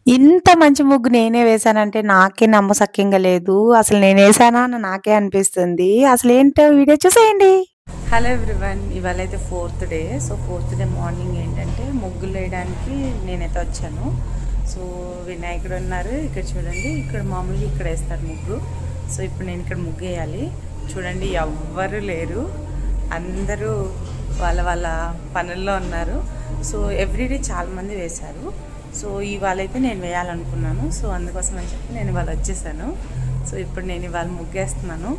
ఇంత మంచి ముగ్గు నేనే వేశానంటే నాకే నమ్మశక్యంగా లేదు. అసలు నేనేసానా అని నాకే అనిపిస్తుంది. అసలేంటో వీడియో చూసేయండి. హలో ఎవ్రీవన్, ఇవాళైతే 4th day. So 4th day morning ఏంటంటే ముగ్గులు వేయడానికి నేనైతే వచ్చాను. సో వినాయకుడు ఉన్నారు ఇక్కడ చూడండి. ఇక్కడ మామూలుగా ఇక్కడ వేస్తారు ముగ్గు. సో ఇప్పుడు నేను ఇక్కడ ముగ్గు వేయాలి. చూడండి ఎవ్వరు లేరు, అందరూ వాళ్ళ వాళ్ళ పనుల్లో ఉన్నారు. సో ఎవ్రీడే చాలామంది వేశారు. సో ఇవాళ అయితే నేను వేయాలనుకున్నాను. సో అందుకోసం అని చెప్పి నేను ఇవాళ వచ్చేసాను. సో ఇప్పుడు నేను ఇవాళ ముగ్గేస్తున్నాను.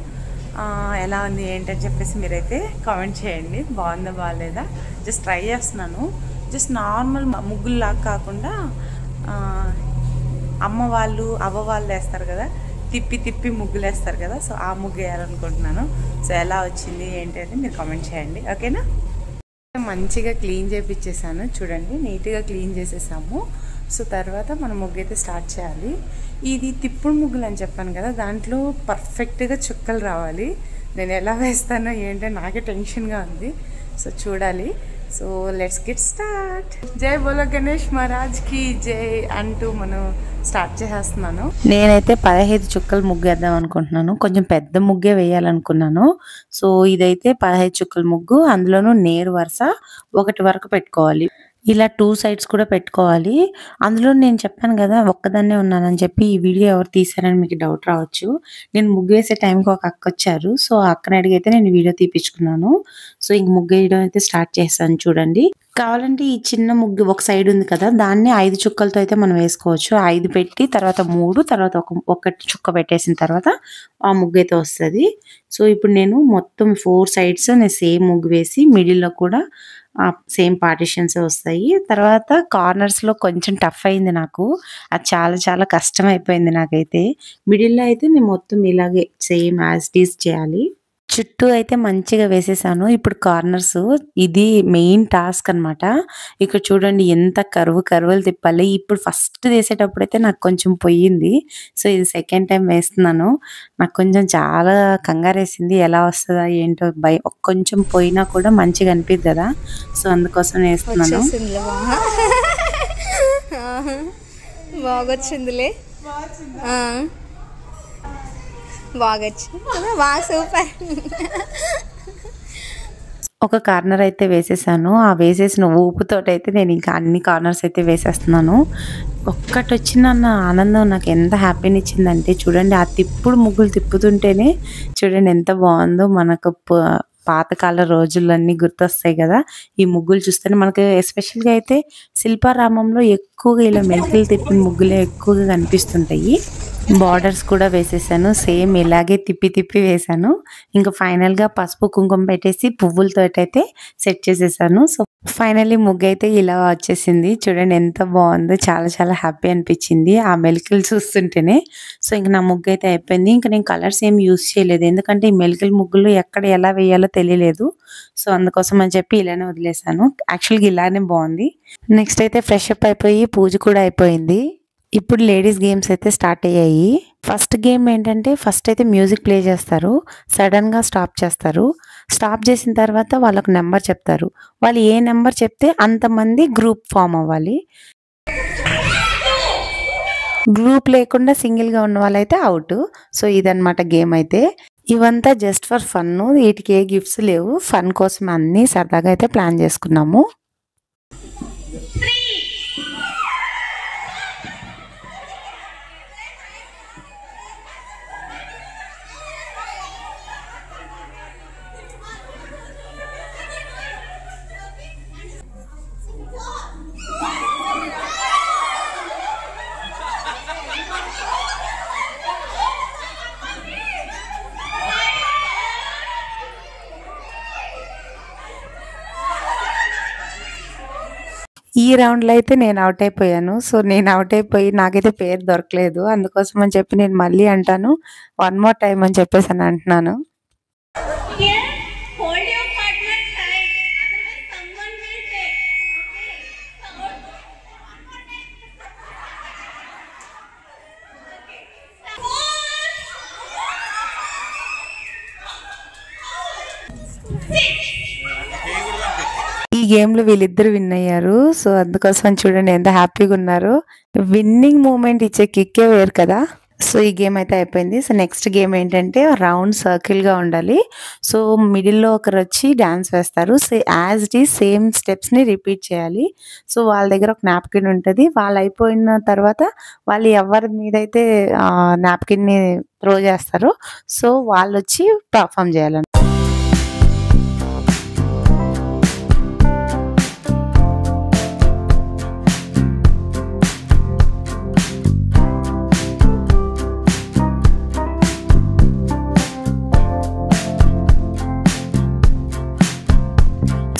ఎలా ఉంది ఏంటని చెప్పేసి మీరైతే కామెంట్ చేయండి. బాగుందా బాగాలేదా, జస్ట్ ట్రై చేస్తున్నాను. జస్ట్ నార్మల్ ముగ్గుల్లాగా కాకుండా అమ్మ వాళ్ళు అవ్వ వాళ్ళు వేస్తారు కదా, తిప్పి తిప్పి ముగ్గులు వేస్తారు కదా, సో ఆ ముగ్గు వేయాలనుకుంటున్నాను. సో ఎలా వచ్చింది ఏంటి అని మీరు కామెంట్ చేయండి, ఓకేనా. మంచిగా క్లీన్ చేయించేసాను చూడండి, నీట్గా క్లీన్ చేసేసాము. సో తర్వాత మనం ముగ్గు అయితే స్టార్ట్ చేయాలి. ఇది తిప్పుడు ముగ్గులు అని చెప్పాను కదా, దాంట్లో పర్ఫెక్ట్గా చుక్కలు రావాలి. నేను ఎలా వేస్తానో ఏంటో నాకే టెన్షన్గా ఉంది. సో చూడాలి. So let's get start. జై బోలో గణేష్ మహారాజ్కి జై అంటూ మనం స్టార్ట్ చేసేస్తున్నాను. నేనైతే 15 చుక్కలు ముగ్గు వేద్దాం అనుకుంటున్నాను. కొంచెం పెద్ద ముగ్గే వేయాలనుకున్నాను. సో ఇదైతే 15 చుక్కల ముగ్గు. అందులోనూ నేరు వరుస 1 వరకు పెట్టుకోవాలి. ఇలా 2 సైడ్స్ కూడా పెట్టుకోవాలి. అందులో నేను చెప్పాను కదా ఒక్కదాన్నే ఉన్నానని చెప్పి, ఈ వీడియో ఎవరు తీశారని మీకు డౌట్ రావచ్చు. నేను ముగ్గు వేసే టైంకి ఒక అక్క వచ్చారు. సో ఆ అక్కని అడిగైతే నేను వీడియో తీపించుకున్నాను. సో ఇంక ముగ్గు వేయడం అయితే స్టార్ట్ చేస్తాను చూడండి. కావాలంటే ఈ చిన్న ముగ్గు ఒక సైడ్ ఉంది కదా, దాన్ని 5 చుక్కలతో అయితే మనం వేసుకోవచ్చు. 5 పెట్టి తర్వాత 3 తర్వాత ఒక చుక్క పెట్టేసిన తర్వాత ఆ ముగ్గు అయితే వస్తుంది. సో ఇప్పుడు నేను మొత్తం 4 సైడ్స్ నేను సేమ్ ముగ్గు వేసి మిడిల్లో కూడా సేమ్ పార్టిషన్స్ వస్తాయి. తర్వాత కార్నర్స్లో కొంచెం టఫ్ అయింది నాకు, అది చాలా చాలా కష్టం అయిపోయింది నాకైతే. మిడిల్లో అయితే నేను మొత్తం ఇలాగే సేమ్ యాజ్ ఇట్ ఈజ్ చేయాలి. చుట్టూ అయితే మంచిగా వేసేసాను. ఇప్పుడు కార్నర్స్ ఇది మెయిన్ టాస్క్ అనమాట. ఇక్కడ చూడండి ఎంత కరువులు తిప్పాలి. ఇప్పుడు ఫస్ట్ వేసేటప్పుడు అయితే నాకు కొంచెం పోయింది. సో ఇది సెకండ్ టైం వేస్తున్నాను. నాకు కొంచెం చాలా కంగారేసింది, ఎలా వస్తుందా ఏంటో కొంచెం పోయినా కూడా మంచిగా అనిపిది కదా, సో అందుకోసం వేస్తున్నాను. బాగొచ్చిందిలే, సూపర్. ఒక కార్నర్ అయితే వేసేసాను. ఆ వేసేసిన ఊపుతోటైతే నేను ఇంకా అన్ని కార్నర్స్ అయితే వేసేస్తున్నాను. ఒక్కటి వచ్చిన ఆనందం నాకు ఎంత హ్యాపీని ఇచ్చిందంటే చూడండి, ఆ తిప్పుడు ముగ్గులు తిప్పుతుంటేనే చూడండి ఎంత బాగుందో. మనకు పాతకాల రోజులన్నీ గుర్తొస్తాయి కదా ఈ ముగ్గులు చూస్తేనే మనకు. ఎస్పెషల్గా అయితే శిల్పారామంలో ఎక్కువగా ఇలా మెలికలు తిప్పిన ముగ్గులే ఎక్కువగా కనిపిస్తుంటాయి. బార్డర్స్ కూడా వేసేసాను, సేమ్ ఇలాగే తిప్పి తిప్పి వేసాను. ఇంకా ఫైనల్గా పసుపు కుంకుమ పెట్టేసి పువ్వులతో అయితే సెట్ చేసేసాను. సో ఫైనల్లీ ముగ్గు అయితే ఇలా వచ్చేసింది. చూడండి ఎంత బాగుందో, చాలా చాలా హ్యాపీ అనిపించింది ఆ మెలికలు చూస్తుంటేనే. సో ఇంక నా ముగ్గు అయితే అయిపోయింది. ఇంకా నేను కలర్స్ ఏం యూజ్ చేయలేదు, ఎందుకంటే ఈ మెలికల ముగ్గులు ఎక్కడ ఎలా వేయాలో తెలియలేదు. సో అందుకోసం అని చెప్పి ఇలానే వదిలేసాను. యాక్చువల్గా ఇలానే బాగుంది. నెక్స్ట్ అయితే ఫ్రెష్ అప్ అయిపోయి పూజ కూడా అయిపోయింది. ఇప్పుడు లేడీస్ గేమ్స్ అయితే స్టార్ట్ అయ్యాయి. ఫస్ట్ గేమ్ ఏంటంటే ఫస్ట్ అయితే మ్యూజిక్ ప్లే చేస్తారు, సడన్గా స్టాప్ చేస్తారు. స్టాప్ చేసిన తర్వాత వాళ్ళకు నెంబర్ చెప్తారు. వాళ్ళు ఏ నెంబర్ చెప్తే అంతమంది గ్రూప్ ఫామ్ అవ్వాలి. గ్రూప్ లేకుండా సింగిల్గా ఉన్న వాళ్ళైతే అవుట్. సో ఇదన్నమాట గేమ్ అయితే. ఇవంతా జస్ట్ ఫర్ ఫన్, వీటికి ఏ గిఫ్ట్స్ లేవు, ఫన్ కోసం అన్నీ సరదాగా అయితే ప్లాన్ చేసుకున్నాము. ఈ రౌండ్లో అయితే నేను అవుట్ అయిపోయాను. సో నేను అవుట్ అయిపోయి నాకైతే పేరు దొరకలేదు. అందుకోసం అని చెప్పి నేను మళ్ళీ అంటాను, 1 more టైం అని చెప్పేసి అని అంటున్నాను. ఈ గేమ్లో వీళ్ళిద్దరు విన్ అయ్యారు. సో అందుకోసం చూడండి ఎంత హ్యాపీగా ఉన్నారు. విన్నింగ్ మూమెంట్ ఇచ్చే కిక్కే వేరు కదా. సో ఈ గేమ్ అయితే అయిపోయింది. సో నెక్స్ట్ గేమ్ ఏంటంటే రౌండ్ సర్కిల్గా ఉండాలి. సో మిడిల్లో ఒకరు వచ్చి డ్యాన్స్ వేస్తారు. So as it is same స్టెప్స్ని రిపీట్ చేయాలి. సో వాళ్ళ దగ్గర ఒక నాప్కిన్ ఉంటుంది. వాళ్ళు అయిపోయిన తర్వాత వాళ్ళు ఎవరి మీద అయితే నాప్కిన్ని త్రో చేస్తారో సో వాళ్ళు వచ్చి పర్ఫామ్ చేయాలి.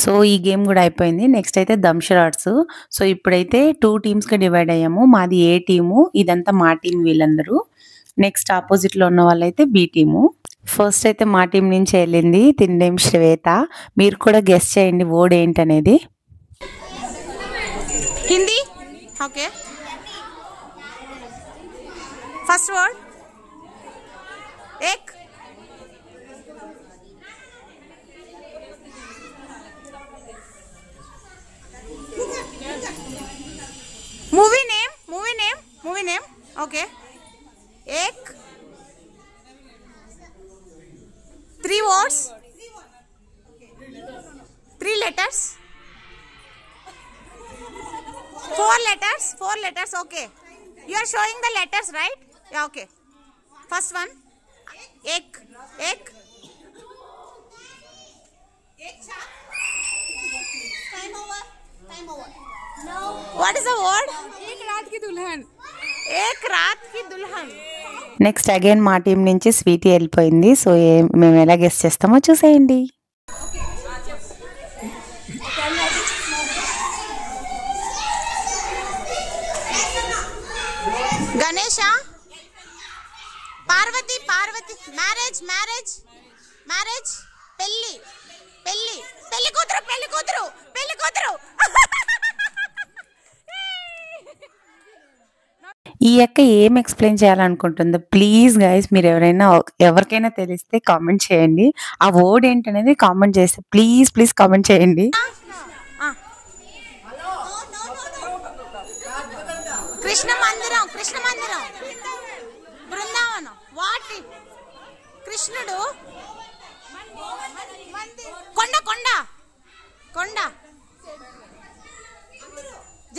సో ఈ గేమ్ కూడా అయిపోయింది. నెక్స్ట్ అయితే దంషరాట్స్. సో ఇప్పుడైతే 2 టీమ్స్గా డివైడ్ అయ్యాము. మాది ఏ టీము, ఇదంతా మా టీం వీళ్ళందరూ. నెక్స్ట్ ఆపోజిట్లో ఉన్న వాళ్ళైతే బి టీము. ఫస్ట్ అయితే మా టీం నుంచి వెళ్ళింది తిండేం శ్వేత. మీరు కూడా గెస్ చేయండి వర్డ్ ఏంటనేది. హిందీ. ఓకే, ఫస్ట్ వర్డ్ ఏక్. Movie name okay. एक 3 words, 3 letters, 4 letters okay. You are showing the letters, right? Yeah, okay. First one ek. Time over. No. What is the word? एक रात की दुल्हन. నెక్స్ట్ అగైన్ మా team నుంచి Sweety వెళ్ళిపోయింది. So మేము ఎలా గెస్ చేస్తామో చూసేయండి. గణేష. పార్వతి. మ్యారేజ్. పెళ్లి కూతురు. ఈ అక్క ఏం ఎక్స్ప్లెయిన్ చేయాలనుకుంటుందో ప్లీజ్ గైస్ మీరు ఎవరికైనా తెలిస్తే కామెంట్ చేయండి. ఆ వర్డ్ ఏంటనేది కామెంట్ చేస్తే ప్లీజ్ కామెంట్ చేయండి. కృష్ణ మందిరం. బృందావనం. వాటి కృష్ణుడు. కొండ.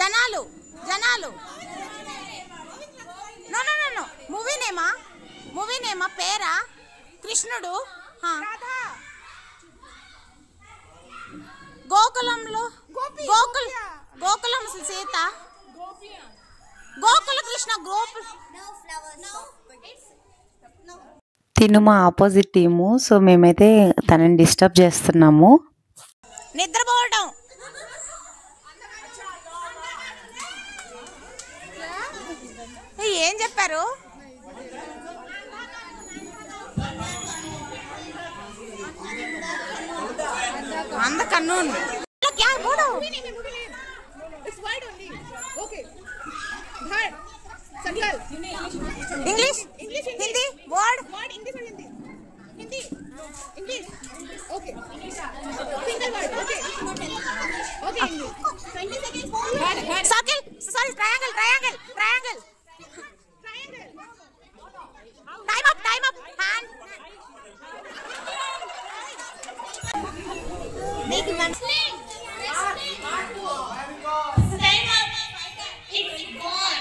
జనాలు. నో. మూవీ నేమా పేరా? కృష్ణుడు. గోకులంలో గోకులం సీత. గోకుల కృష్ణ. తిను మా ఆపోజిట్ టీము. సో మేమైతే తనని డిస్టర్బ్ చేస్తున్నాము. నిద్రపోవడం. ఏం చెప్పారు? అంద కన్నూను. English Hindi word Hindi English okay single word okay English 20 seconds circle sorry triangle time up hand make it one time up it's gone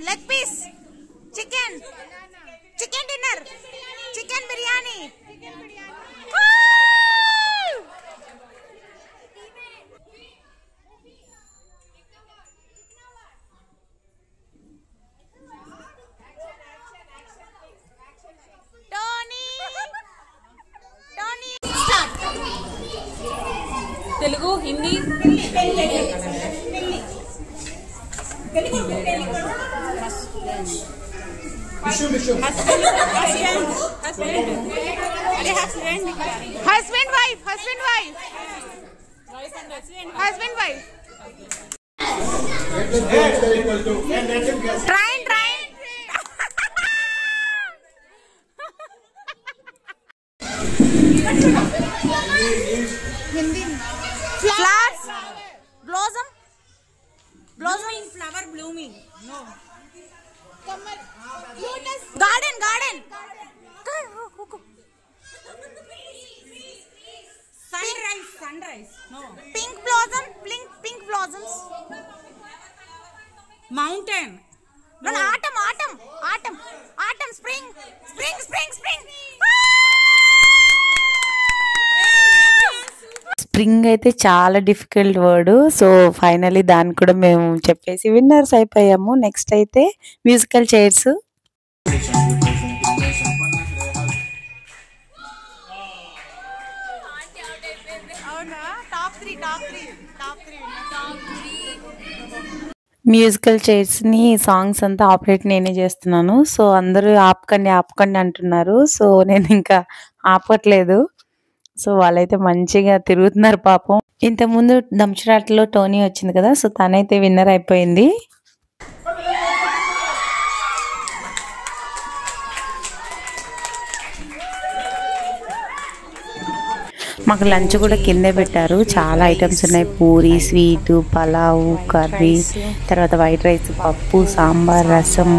leg piece chicken dinner chicken biryani Tony start Telugu Hindi husband wife train Blooming, flower blooming. No. Garden, garden. Sunrise, sunrise. No. Pink blossom, pink blossoms. Mountain. No, no, autumn, spring. Spring అయితే చాలా difficult word. So finally దాన్ని కూడా మేము చెప్పేసి winners అయిపోయాము. Next అయితే musical chairs. Musical చైర్స్ని songs అంతా operate నేనే చేస్తున్నాను. సో అందరూ ఆపకండి అంటున్నారు. సో నేను ఇంకా ఆపట్లేదు. సో వాళ్ళైతే మంచిగా తిరుగుతున్నారు పాపం. ఇంతకుముందు దంశరాట్లో టోనీ వచ్చింది కదా, సో తనైతే విన్నర్ అయిపోయింది. మాకు లంచ్ కూడా కిందే పెట్టారు. చాలా ఐటమ్స్ ఉన్నాయి. పూరి, స్వీటు, పలావ్, కర్రీ, తర్వాత వైట్ రైస్, పప్పు, సాంబార్, రసం,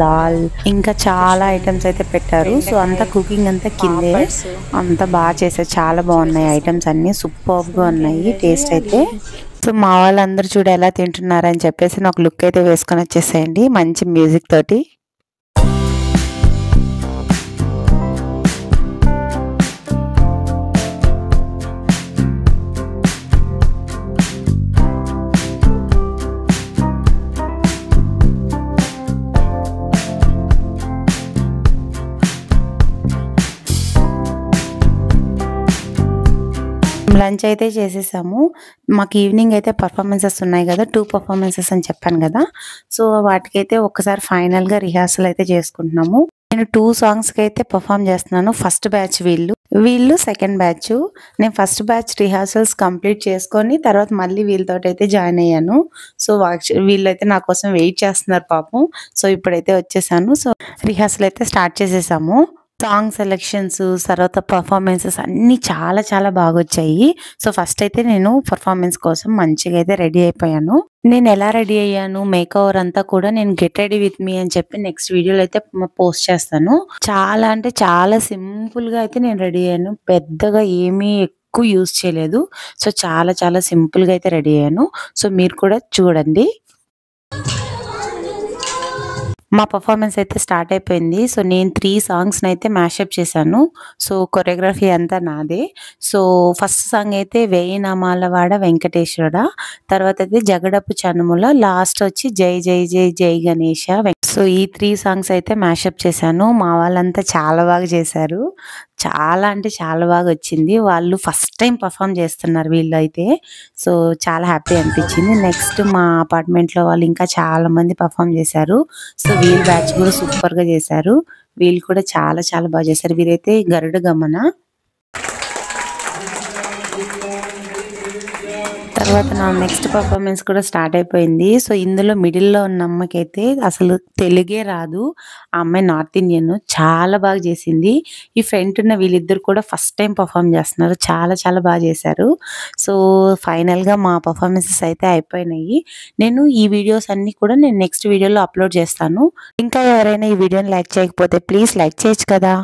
దాల్, ఇంకా చాలా ఐటమ్స్ అయితే పెట్టారు. సో అంతా కుకింగ్ అంతా కిందే. అంతా బాగా చేశారు. చాలా బాగున్నాయి ఐటమ్స్ అన్నీ. సూపర్గా ఉన్నాయి టేస్ట్ అయితే. సో మా వాళ్ళందరూ చూడ ఎలా తింటున్నారని చెప్పేసి నాకు లుక్ అయితే వేసుకొని వచ్చేసేయండి మంచి మ్యూజిక్ తోటి. లంచ్ అయితే చేసేసాము. మాకు ఈవినింగ్ అయితే పర్ఫార్మెన్సెస్ ఉన్నాయి కదా, 2 పర్ఫార్మెన్సెస్ అని చెప్పాను కదా. సో వాటికైతే ఒక్కసారి ఫైనల్గా రిహార్సల్ అయితే చేసుకుంటున్నాము. నేను 2 సాంగ్స్కి అయితే పర్ఫామ్ చేస్తున్నాను. ఫస్ట్ బ్యాచ్ వీళ్ళు సెకండ్ బ్యాచ్. నేను ఫస్ట్ బ్యాచ్ రిహార్సల్స్ కంప్లీట్ చేసుకొని తర్వాత మళ్ళీ వీళ్ళతో అయితే జాయిన్ అయ్యాను. సో వీళ్ళైతే నా కోసం వెయిట్ చేస్తున్నారు పాపం. సో ఇప్పుడైతే వచ్చేసాను. సో రిహార్సల్ అయితే స్టార్ట్ చేసేసాము. సాంగ్ సెలెక్షన్స్, తర్వాత పర్ఫార్మెన్సెస్ అన్నీ చాలా చాలా బాగా వచ్చాయి. సో ఫస్ట్ అయితే నేను పర్ఫార్మెన్స్ కోసం మంచిగా అయితే రెడీ అయిపోయాను. నేను ఎలా రెడీ అయ్యాను, మేకఓవర్ అంతా కూడా నేను గెట్ రెడీ విత్ మీ అని చెప్పి నెక్స్ట్ వీడియోలో అయితే పోస్ట్ చేస్తాను. చాలా అంటే చాలా సింపుల్గా అయితే నేను రెడీ అయ్యాను. పెద్దగా ఏమీ ఎక్కువ యూజ్ చేయలేదు. సో చాలా చాలా సింపుల్గా అయితే రెడీ అయ్యాను. సో మీరు కూడా చూడండి. మా పర్ఫార్మెన్స్ అయితే స్టార్ట్ అయిపోయింది. సో నేను 3 సాంగ్స్ని అయితే మ్యాషప్ చేశాను. సో కొరియోగ్రఫీ అంతా నాదే. సో ఫస్ట్ సాంగ్ అయితే వేయి నామాల వాడ వెంకటేశ్వర, తర్వాత అయితే జగడపు చనుముల, లాస్ట్ వచ్చి జై జై జై జై గణేష. సో ఈ 3 సాంగ్స్ అయితే మ్యాషప్ చేశాను. మా వాళ్ళంతా చాలా బాగా చేశారు. చాలా అంటే చాలా బాగా వచ్చింది. వాళ్ళు ఫస్ట్ టైం పర్ఫామ్ చేస్తున్నారు వీళ్ళు అయితే. సో చాలా హ్యాపీ అనిపించింది. నెక్స్ట్ మా అపార్ట్మెంట్లో వాళ్ళు ఇంకా చాలా మంది పర్ఫామ్ చేశారు. సో వీళ్ళ బ్యాచ్ కూడా సూపర్గా చేశారు. వీళ్ళు కూడా చాలా చాలా బాగా చేశారు. వీరైతే గరుడ గమన. తర్వాత నా నెక్స్ట్ పర్ఫార్మెన్స్ కూడా స్టార్ట్ అయిపోయింది. సో ఇందులో మిడిల్లో ఉన్న అమ్మకైతే అసలు తెలుగే రాదు. ఆ అమ్మాయి నార్త్ ఇండియన్, చాలా బాగా చేసింది. ఈ ఫ్రంట్ ఉన్న వీళ్ళిద్దరు కూడా ఫస్ట్ టైం పర్ఫామ్ చేస్తున్నారు. చాలా చాలా బాగా చేశారు. సో ఫైనల్గా మా పర్ఫార్మెన్సెస్ అయితే అయిపోయినాయి. నేను ఈ వీడియోస్ అన్నీ కూడా నేను నెక్స్ట్ వీడియోలో అప్లోడ్ చేస్తాను. ఇంకా ఎవరైనా ఈ వీడియోని లైక్ చేయకపోతే ప్లీజ్ లైక్ చేయొచ్చు కదా.